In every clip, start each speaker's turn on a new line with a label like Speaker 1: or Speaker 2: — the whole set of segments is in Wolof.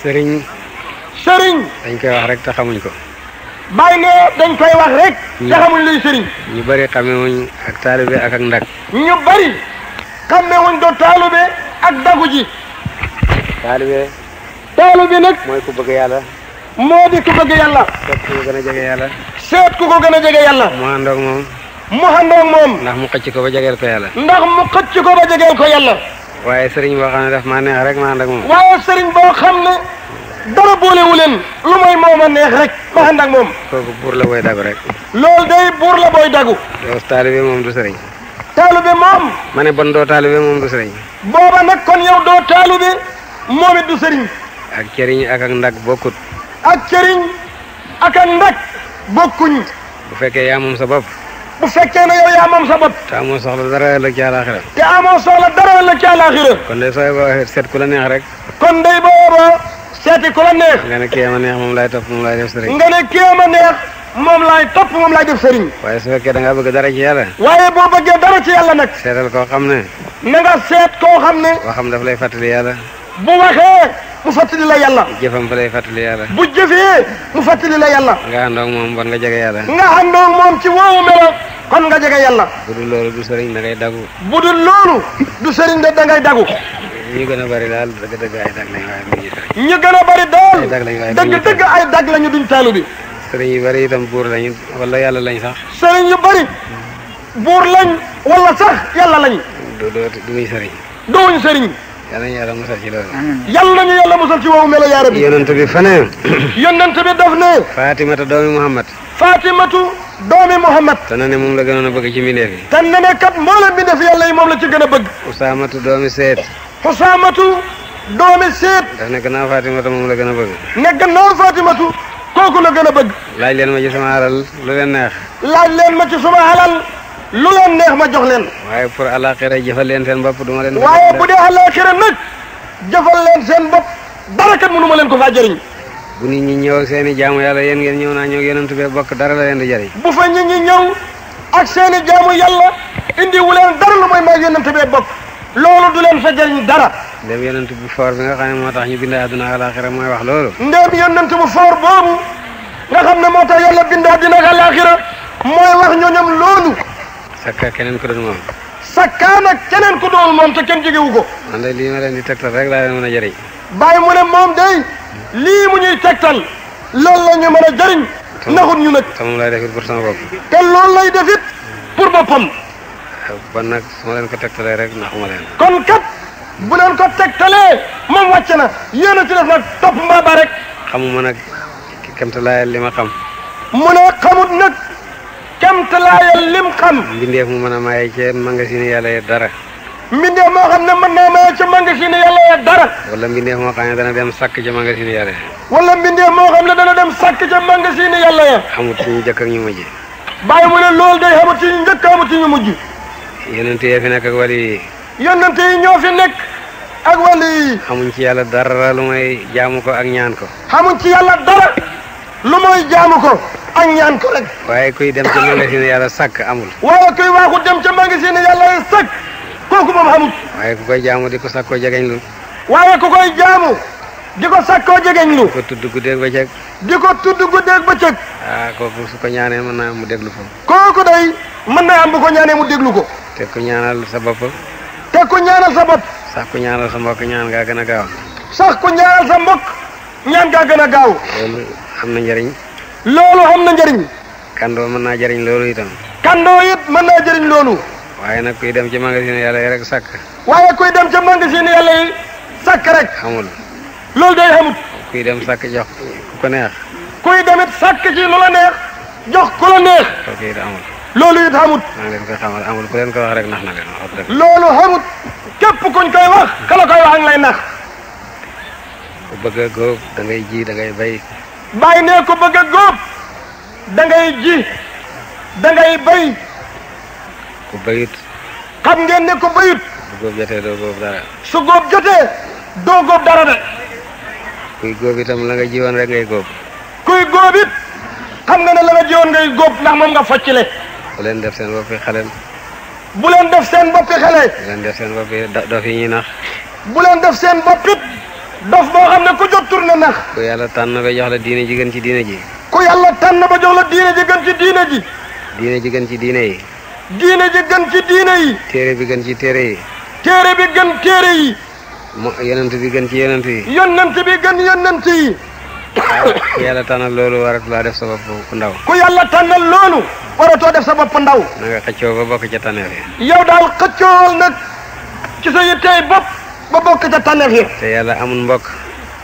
Speaker 1: sëriñ.
Speaker 2: sëriñ.
Speaker 1: dañ koy wax rek te xamuñ ko.
Speaker 2: bàyyi ne dañ koy wax rek. te xamuñ luy sëriñ.
Speaker 1: ñu bari xamewuñ ak taalibe ak ndag.
Speaker 2: ñu bari xamewuñ do taalibe ak dagu ji. taalibe nag.
Speaker 1: mooy ku bëgg yàlla.
Speaker 2: moo di ku bëgg yàlla.
Speaker 1: seet ku ko gën a jege yàlla.
Speaker 2: seet ku ko gën a jege yàlla.
Speaker 1: mu àndoog moom.
Speaker 2: mu àndoog moom.
Speaker 1: ndax mu xëcc ko ba jegeel ko yàlla.
Speaker 2: ndax mu xëcc ko ba jegeel ko yàlla.
Speaker 1: waaye sëriñ boo xam ne daf maa neex rek ma ànd ak moom.
Speaker 2: waaye sëriñ boo xam ne dara boolewu leen lu mooy mooma neex rek ma ànd ak moom.
Speaker 1: kooku buur la booy dagu rek.
Speaker 2: loolu day buur la booy dagu.
Speaker 1: yow taalibe moom du sëriñ.
Speaker 2: taalibe moom.
Speaker 1: ma ne bon doo taalibe moom du sëriñ.
Speaker 2: booba nag kon yow doo taalibe moom it du sëriñ.
Speaker 1: ak cëriñ ak ndag bokkut.
Speaker 2: ak cëriñ ak ndag bokkuñ.
Speaker 1: bu fekkee yaa moom sa bopp.
Speaker 2: bu fekkee ne yow yaa moom sa bopp.
Speaker 1: te amoo soxla dara ëllëg ci àllaaxira.
Speaker 2: te amoo soxla dara ëllëg ci àllaaxira.
Speaker 1: kon de sooy boo seet ku la neex rek.
Speaker 2: kon day booba seeti ku la neex.
Speaker 1: nga ne kii ma neex moom laay topp moom laay def sëriñ.
Speaker 2: nga ne kii ma neex moom laay topp moom laay def sëriñ.
Speaker 1: waaye su fekkee da ngaa bëgg dara ci yàlla.
Speaker 2: waaye boo bëggee dara ci yàlla nag.
Speaker 1: seetal koo xam ne.
Speaker 2: na nga seet koo xam ne.
Speaker 1: waxam daf lay fàttali yàlla.
Speaker 2: bu waxee mu fàttali la yàlla.
Speaker 1: jëfam fa lay fàttali yàlla.
Speaker 2: bu jëfee mu fàttali la yàlla.
Speaker 1: nga àndoog moom bon nga jege yàlla.
Speaker 2: nga àndoog moom ci woowu melo kon nga jege yàlla.
Speaker 1: bu dul loolu du sëriñ da ngay dagu.
Speaker 2: bu dul loolu du sëriñ de da ngay dagu.
Speaker 1: ñu gën a bari daal dëgg-dëgg ay dag lañ waaye duñu sëriñ.
Speaker 2: ñu gën a bari daal
Speaker 1: ay dag lañ waaye
Speaker 2: dëgg-dëgg ay dag lañu duñ taalu bi.
Speaker 1: sëriñ yu bari itam buur lañu wala yàlla lañ sax.
Speaker 2: sëriñ yu bari buur lañ wala sax yàlla lañ.
Speaker 1: duñu sëriñ.
Speaker 2: dooñu sëriñ.
Speaker 1: yàlla nañu yàlla musal ci loolu.
Speaker 2: yàlla nañu yàlla musal ci woowu melo yaara bi.
Speaker 1: yonent bi fane.
Speaker 2: yonent bi daf ne.
Speaker 1: Fatimata doomi Muhammad.
Speaker 2: Fatimatu doomi Muhammad.
Speaker 1: te na ne moom la gënoon a bëgg ci mbindeef yi.
Speaker 2: te ne ne kat mboolem mbindeef yàlla yi moom la ci gën a bëgg.
Speaker 1: Usaamatu doomi Seet.
Speaker 2: Usaamatu doomi Seet.
Speaker 1: daf ne gannaaw Fatimata moom la gën a bëgg.
Speaker 2: ne gannaaw Fatimatu kooku la gën a bëgg.
Speaker 1: laaj leen ma ci sama alal lu leen neex.
Speaker 2: laaj leen ma ci sama alal lu leen neex ma jox leen.
Speaker 1: waaye pour àllaaxira jëfal leen seen bopp du ma leen.
Speaker 2: waaye bu dee àllaaxira nag jëfal leen seen bopp dara kat mënu ma leen ko faa jëriñ.
Speaker 1: bu nit ñi ñëw ak seen i jaamu yàlla yéen ngeen ñëw naa ñëw yonent bi bokk dara la leen di jëriñ.
Speaker 2: bu fa nit ñi ñëw ak seen i jaamu yàlla indi wu leen dara lu mooy may yonent bi bokk loolu du leen fa jëriñ dara.
Speaker 1: ndem yonent bu foor bi nga xam ne moo tax ñu bind àdduna ak àllaaxira mooy wax loolu.
Speaker 2: ndem yonent bu foor boobu nga xam ne moo tax yàlla bind àdduna ak àllaaxira mooy wax ñooñam loolu.
Speaker 1: sakka keneen ku doon moom.
Speaker 2: sakkaan ak keneen ku doon moom te kenn jegewu ko.
Speaker 1: man de lii ma leen di tegtal rek laa leen mën a jëriñ.
Speaker 2: bàyyi mu ne moom day lii mu ñuy tegtal loolu la ñu mën a jëriñ. naxut ñu nag.
Speaker 1: te moom lay def it pour sama bopp.
Speaker 2: te loolu lay def it pour boppam.
Speaker 1: bon nag su ma leen ko tegtalee rek naxuma leen.
Speaker 2: kon kat bu leen ko tegtalee moom wàcc na yéen a ci def nag topp mbaa ba rek.
Speaker 1: xamuma nag kemtalaayal li ma xam.
Speaker 2: mu ne xamut nag kemtalaayal lim xam.
Speaker 1: mbindeef mu mën a maye ci magasin yàlla yi dara.
Speaker 2: mbindeef moo xam ne mën naa maye ci magasin yàlla yi dara.
Speaker 1: wala mbindeef moo xam ne dana dem sàkk ci magasin yàlla yi.
Speaker 2: wala mbindeef moo xam ne dana dem sàkk ca magasin yàlla ya.
Speaker 1: xamut ci ñu jëkk ak ñu mujj.
Speaker 2: bàyyi mu ne loolu day xamut ci ñu njëkk xamut ci ñu mujj.
Speaker 1: yonent yi fi nekk ak wali yi.
Speaker 2: yonent yi ñoo fi nekk ak wali yi.
Speaker 1: xamuñ ci yàlla dara lu may jaamu ko ak ñaan ko.
Speaker 2: xamuñ ci yàlla dara lu mooy jaamu ko ak ñaan ko rek.
Speaker 1: waaye kuy dem ci magasin yàlla sàkk amul.
Speaker 2: waaye kuy waaxu dem ca magasin yàlla yi sàkk kooku moom xamut.
Speaker 1: waaye ku koy jaamu di ko sàkkoo jegeñ lu.
Speaker 2: waaye ku koy jaamu di ko sàkkoo jegeñ lu.
Speaker 1: di ko tudd guddeeg bëccëg.
Speaker 2: di ko tudd guddeeg bëccëg.
Speaker 1: kooku su ko ñaanee mën naa mu déglu ko.
Speaker 2: kooku day mën naa am bu ko ñaanee mu déglu ko.
Speaker 1: te ku ñaanal sa bopp.
Speaker 2: te ku ñaanal sa bopp.
Speaker 1: sax ku ñaanal sa mbokk ñaan ngaa gën a gaaw.
Speaker 2: sax ku ñaanal sa mbokk ñaan ngaa gën a gaaw.
Speaker 1: loolu am na njëriñ.
Speaker 2: loolu am na njëriñ.
Speaker 1: kandoo mën naa jëriñ loolu itam.
Speaker 2: kandoo it mën naa jëriñ loolu.
Speaker 1: waaye nag kuy dem ci magasin yàlla yi rek sàkk.
Speaker 2: waaye kuy dem ca magasin yàlla yi sàkk rek.
Speaker 1: xamul.
Speaker 2: loolu day xamut.
Speaker 1: kuy dem sàkk jox ku ko neex.
Speaker 2: kuy demit sàkk ci lu la neex jox ku la neex.
Speaker 1: kooku it amul.
Speaker 2: loolu it xamut.
Speaker 1: maa ngi leen koy xamal amul ku leen ko wax rek nax na leen wax dëgg.
Speaker 2: loolu xamut képp kuñ koy wax kala koy wax ak lay nax.
Speaker 1: ku bëgg a góob da ngay ji da ngay bay.
Speaker 2: bàyyi ne ku bëgg a góob da ngay ji da ngay bay.
Speaker 1: ku bayut.
Speaker 2: xam ngeen ne ku bayut.
Speaker 1: bu góob jotee doo góob dara.
Speaker 2: su góob jotee doo góob dara de.
Speaker 1: kuy góob itam la nga jiwoon rek ngay góob.
Speaker 2: kuy góob it xam nga ne la nga jiwoon ngay góob ndax moom nga foccile.
Speaker 1: bu leen def seen boppi xaleel.
Speaker 2: bu leen def seen boppi xale.
Speaker 1: bu leen def seen boppi dof yi ñuy nax.
Speaker 2: bu leen def seen boppit dof boo xam ne ku jot tourné nax.
Speaker 1: ku yàlla tànn ba jox la diine ji gën ci diine ji.
Speaker 2: ku yàlla tànn ba jox la diine ji gën ci diine ji.
Speaker 1: diine ji gën ci diine yi.
Speaker 2: diine ji gën ci diine yi.
Speaker 1: téere bi gën ci téere yi.
Speaker 2: téere bi gën téere yi.
Speaker 1: yonent bi gën ci yonent yi.
Speaker 2: yonent bi gën yonent yi.
Speaker 1: ku yàlla tànnal loolu waratulaa def sa bopp ku ndaw.
Speaker 2: ku yàlla tànnal loolu waratoo def sa bopp ndaw.
Speaker 1: na nga xëccoo ba bokk ca tànneef yi.
Speaker 2: yow daal xëccool nag ci sa yittey bopp ba bokk ca tànneef yi.
Speaker 1: te yàlla amul mbokk.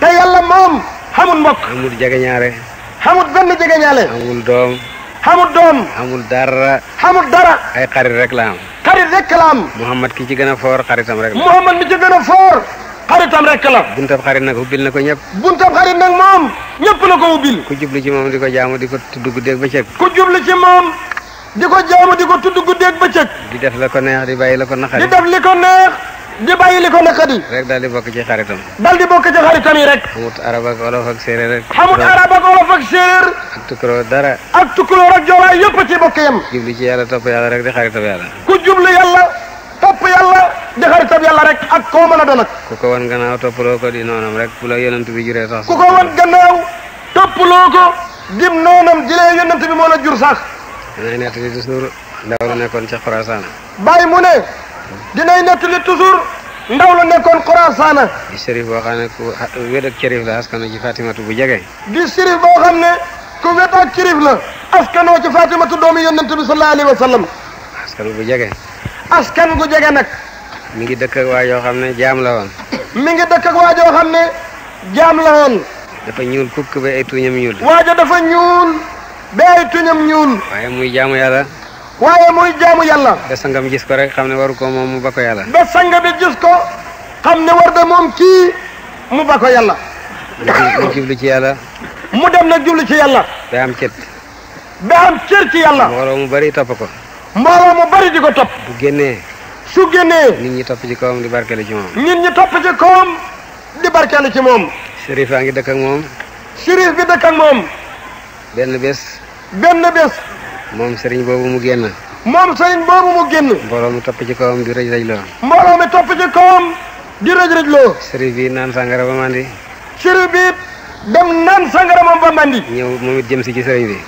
Speaker 2: te yàlla moom xamul mbokk.
Speaker 1: amul jegeñaare.
Speaker 2: xamul benn jegeñaale.
Speaker 1: amul doom.
Speaker 2: xamul doom.
Speaker 1: amul dara.
Speaker 2: xamul dara.
Speaker 1: ay xarit rek la am.
Speaker 2: xarit rek la am.
Speaker 1: Muhammad ki ci gën a foor xaritam rek la.
Speaker 2: Muhammad mi ci gën a foor xaritam rek la.
Speaker 1: buntab xarit nag ubbil na ko ñëpp.
Speaker 2: buntab xarit nag moom ñëpp la ko ubbil.
Speaker 1: ku jublu ci moom di ko jaamu di ko tudd guddeeg bëccëg.
Speaker 2: ku jublu ci moom di ko jaamu di ko tudd guddeeg bëccëg.
Speaker 1: di def la ko neex di bàyyi la ko naqari.
Speaker 2: di def li ko neex di bàyyi li ko naqari.
Speaker 1: rek daal di bokk ci xaritam.
Speaker 2: dal di bokk ci xaritam yi rek.
Speaker 1: xamut arab ak olof ak séeréer rek.
Speaker 2: xamut arab ak olof ak séeréer.
Speaker 1: ak tukulóor dara.
Speaker 2: ak tukulóor ak joolaay yëpp ci bokk yam.
Speaker 1: jublu ci yàlla topp yàlla rek di xaritam yàlla.
Speaker 2: ku jublu yàlla topp yàlla di xaritam yàlla rek ak koo mën a doon ak.
Speaker 1: ku ko wan gannaaw toppaloo ko di noonam rek bu la yonent bi juree sax.
Speaker 2: ku ko wan gannaaw toppaloo ko dim noonam jëlee yonent bi moo la jur sax.
Speaker 1: dinay nettali toujours ndaw la nekkoon ca Xurasaan.
Speaker 2: bàyyi mu ne dinay nettali toujours ndaw la nekkoon Xurasaan.
Speaker 1: di sërif boo xam ne ku wéd ak cërif la askanu ci Fatimatu bu jege.
Speaker 2: di sërif boo xam ne ku wéd ak cërif la askanoo ci Fatimatu doomi yonent bi sallallahu alayhi wa sallam.
Speaker 1: askanu bu jege.
Speaker 2: askan gu jege nag.
Speaker 1: mi ngi dëkk ak waa yoo xam ne jaam la woon.
Speaker 2: mi ngi dëkk ak waa joo xam ne jaam la woon.
Speaker 1: dafa ñuul kukk ba ay tuñam ñuul.
Speaker 2: waaja dafa ñuul ba ay tuñam ñuul.
Speaker 1: waaye muy jaamu yàlla.
Speaker 2: waaye muy jaamu yàlla.
Speaker 1: ba sangam gis ko rek xam ne waru ko moom mu ba ko yàlla.
Speaker 2: ba sanga bi gis ko xam ne war da moom kii mu ba ko yàlla.
Speaker 1: mu jublu ci yàlla.
Speaker 2: mu dem nag jublu ci yàlla.
Speaker 1: ba am cët.
Speaker 2: ba am cër ci yàlla.
Speaker 1: mbooloo mu bari topp ko.
Speaker 2: mbooloo mu bari di ko topp.
Speaker 1: bu génnee.
Speaker 2: su génnee.
Speaker 1: nit ñi topp ci kawam di barkeelu ci moom.
Speaker 2: nit ñi topp ci kawam di barkeelu ci moom.
Speaker 1: sërif a ngi dëkk ak moom.
Speaker 2: sërif bi dëkk ak moom.
Speaker 1: benn bés.
Speaker 2: benn bés.
Speaker 1: moom sëriñ boobu mu génn.
Speaker 2: moom sëriñ boobu mu génn.
Speaker 1: mbooloo mu topp ci kawam di rëj rëj loo.
Speaker 2: mbooloo mi topp ci kawam di rëj rëj loo.
Speaker 1: sërif bi naan sàngara ba mandi.
Speaker 2: sërif bi dem naan sàngara moom ba mandi.
Speaker 1: ñëw moom it jëm si ci sëriñ bi.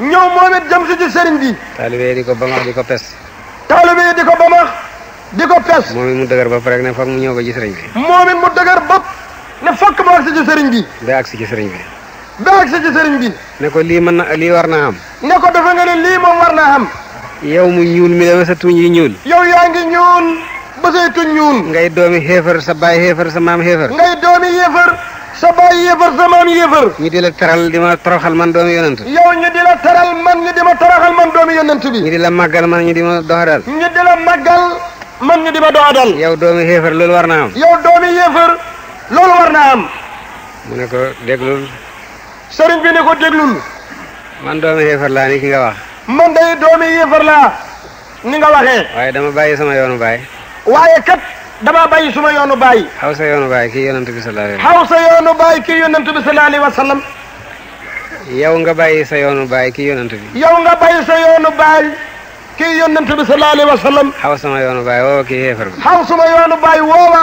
Speaker 2: ñëw moom it jëm si ci sëriñ bi.
Speaker 1: taalibe di ko bamax di ko pes.
Speaker 2: taalibe di ko bamax di ko pes.
Speaker 1: moom it mu dëgër bopp rek ne foog mu ñëw ba ci sëriñ bi.
Speaker 2: moom it mu dëgër bopp ne fokk mu agsi ci sëriñ bi.
Speaker 1: ba agsi ci sëriñ bi.
Speaker 2: ba agsi ci sëriñ bi.
Speaker 1: ne ko lii mën na lii war naa am.
Speaker 2: ne ko dafa nga ne lii moom war naa am.
Speaker 1: yow mu ñuul mi la ba sa tuñ yi ñuul.
Speaker 2: yow yaa ngi ñuul ba say tuñ ñuul.
Speaker 1: ngay doomi xéefar sa baay xéefar sa maam xéefar.
Speaker 2: ngay doomi yéefar sa baay yéefar sa maam yéefar.
Speaker 1: ñu di la teral di ma toroxal man doomi yonent.
Speaker 2: yow ñu di la teral man ñu di ma toroxal man doomi yonent bi.
Speaker 1: ñu di la màggal man ñu di ma doxadal.
Speaker 2: ñu di la màggal man ñu di ma doxadal.
Speaker 1: yow doomi xéefar loolu war naa am.
Speaker 2: yow doomi yéefar loolu war naa am.
Speaker 1: mu ne ko déglul.
Speaker 2: sëriñ bi ne ko déglul.
Speaker 1: man doomi xéefar laa ni ki nga wax.
Speaker 2: man day doomi yéefar laa ni nga waxee.
Speaker 1: waaye dama bàyyi sama yoonu baay.
Speaker 2: waaye kat dama bàyyi suma yoonu baay.
Speaker 1: xaw sa yoonu baay kii yonent bi sallallahu alayhi wa
Speaker 2: xaw sa yoonu baay kii yonent bi sallallahu alayhi wa sallam.
Speaker 1: yow nga bàyyi sa yoonu baay kii yonent bi.
Speaker 2: yow nga bàyyi sa yoonu baay kii yonent bi sallallahu alayhi wa sallam.
Speaker 1: xaw sama yoonu baay woowa kii xéefar bi.
Speaker 2: xaw suma yoonu baay woowa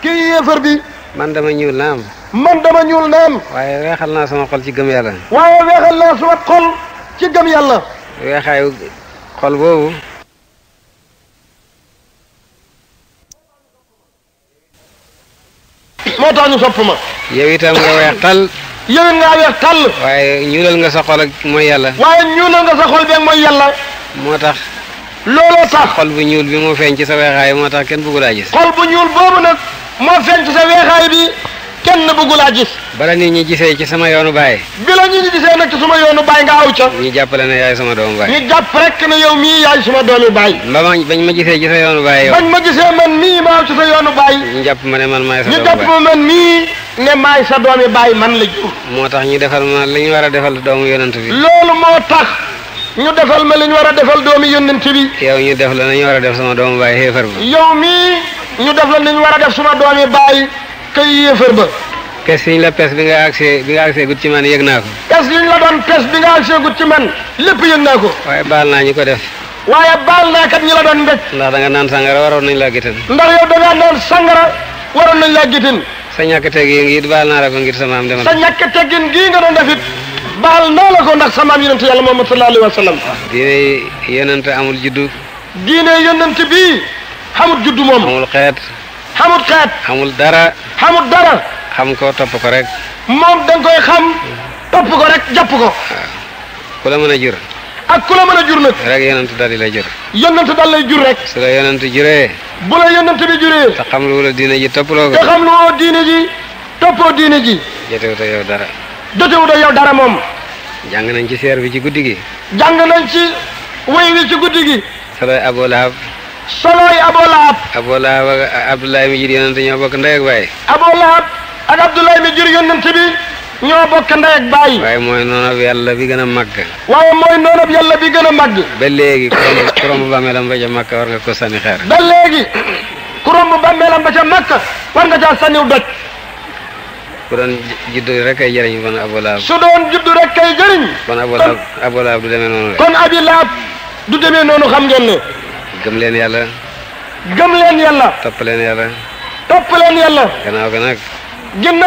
Speaker 2: kii yéefar bi.
Speaker 1: man dama ñuul naam.
Speaker 2: man dama ñuul naam.
Speaker 1: waaye weexal naa sama xol ci gëm yàlla.
Speaker 2: waaye weexal naa suma xol ci gëm yàlla.
Speaker 1: weexaayu xol boobu.
Speaker 2: moo tax ñu sopp ma.
Speaker 1: yow itam nga weex tal.
Speaker 2: yow it ngaa weex tàll.
Speaker 1: waaye ñuulal nga sa xol ak mooy yàlla.
Speaker 2: waaye ñuulal nga sa xol beeg mooy yàlla.
Speaker 1: moo tax.
Speaker 2: looloo tax.
Speaker 1: xol bu ñuul bi moo feeñ ci sa weexaay moo tax kenn bëggu laa gis.
Speaker 2: xol bu ñuul boobu nag moo feeñ ci sa weexaay bi kenn bëggu laa gis.
Speaker 1: bala nit ñi gisee ci sama yoonu baay.
Speaker 2: bi la ñu gisee nag ci suma yoonu baay nga aw ca.
Speaker 1: ñu jàppale ne yaay sama doomu baay.
Speaker 2: ñu jàpp rek ne yow mii yaay suma doomi baay.
Speaker 1: bañ ma gisee ci sa yoonu baay yow.
Speaker 2: bañ ma gisee man mii ma aw ci sa yoonu baay.
Speaker 1: ñu jàpp ma ne man maay sa
Speaker 2: ñu
Speaker 1: doomu
Speaker 2: jàpp
Speaker 1: baay.
Speaker 2: ma man mii ne maay sa doomi baay man la jur.
Speaker 1: moo tax ñu defal ma li ñu war a defal doomu yonent bi.
Speaker 2: loolu moo tax ñu defal ma li ñu war a defal doomi yonent bi.
Speaker 1: yow ñu def la nañu war a def sama doomu baay xéefar ba.
Speaker 2: yow mii ñu def la li ñu war a def suma doomi baay kay yéefar ba.
Speaker 1: pes yi ñu la pes bi nga agsee gut ci man yëg naa ko.
Speaker 2: pes li ñu la doon pes bi nga agsee gut ci man lépp yëg naa ko.
Speaker 1: waaye baal naa ñu ko def.
Speaker 2: waaye baal naa kat ñi la doon mbéj.
Speaker 1: ndax da nga naan sangara waroon nañ laa gitan.
Speaker 2: ndax yow da ngaa naan sangara waroon nañ laa gitin.
Speaker 1: sa ñàkk teggin gi it baal naa la ko ngir sama am demal.
Speaker 2: sa ñàkk teggin gii nga doon def it baal naa la ko ndax sama am yonent yàlla Muhammad sallallahu alayhi wa sallam.
Speaker 1: diine yonent amul juddu.
Speaker 2: diine yonent bii xamut juddu moom.
Speaker 1: amul xeet.
Speaker 2: xamut xeet.
Speaker 1: amul dara.
Speaker 2: xamut dara.
Speaker 1: xam ko topp ko rek.
Speaker 2: moom da nga koy xam topp ko rek jàpp ko.
Speaker 1: ku la mën a jur.
Speaker 2: ak ku la mën a jur nag.
Speaker 1: rek yonent daal di lay jur.
Speaker 2: yonent daal lay jur rek.
Speaker 1: su la yonent juree.
Speaker 2: bu la yonent bi juree.
Speaker 1: te xam lu la diine ji toppaloo ko.
Speaker 2: te xam lu woo diine ji toppoo diine ji.
Speaker 1: jotewut ak yow dara.
Speaker 2: jotewut ak yow dara moom.
Speaker 1: jàng nañ ci seer bi ci guddi gi.
Speaker 2: jàng nañ ci wéy wi ci guddi gi.
Speaker 1: soloy Abu Lahab.
Speaker 2: soloy Abu Lahab.
Speaker 1: Abu Lahab ak Abdoulaye mi jur yonent ñoo bokk ndey ak baay.
Speaker 2: Abu Lahab ak Abdoulaye mi jur yonent bi ñoo bokk ndey ak baay.
Speaker 1: waaye mooy noonu yàlla bi gën a màgg.
Speaker 2: waaye mooy noonu yàlla bi gën a màgg.
Speaker 1: ba léegi ku romb bàmmeelam ba ca Makka war nga ko sànni xeer.
Speaker 2: ba léegi ku romb bàmmeelam ba ca Makka war nga caa sànniw doj.
Speaker 1: ku doon juddu rek kay jëriñ bon Abu Lahab.
Speaker 2: su doon juddu rek kay jëriñ.
Speaker 1: bon Abu Lahab du demee noonu rek.
Speaker 2: kon Abi Lahab du demee noonu xam ngeen ne.
Speaker 1: gëm leen yàlla.
Speaker 2: gëm leen yàlla.
Speaker 1: topp leen yàlla.
Speaker 2: topp leen yàlla.
Speaker 1: gannaaw ga nag.
Speaker 2: ginnaaw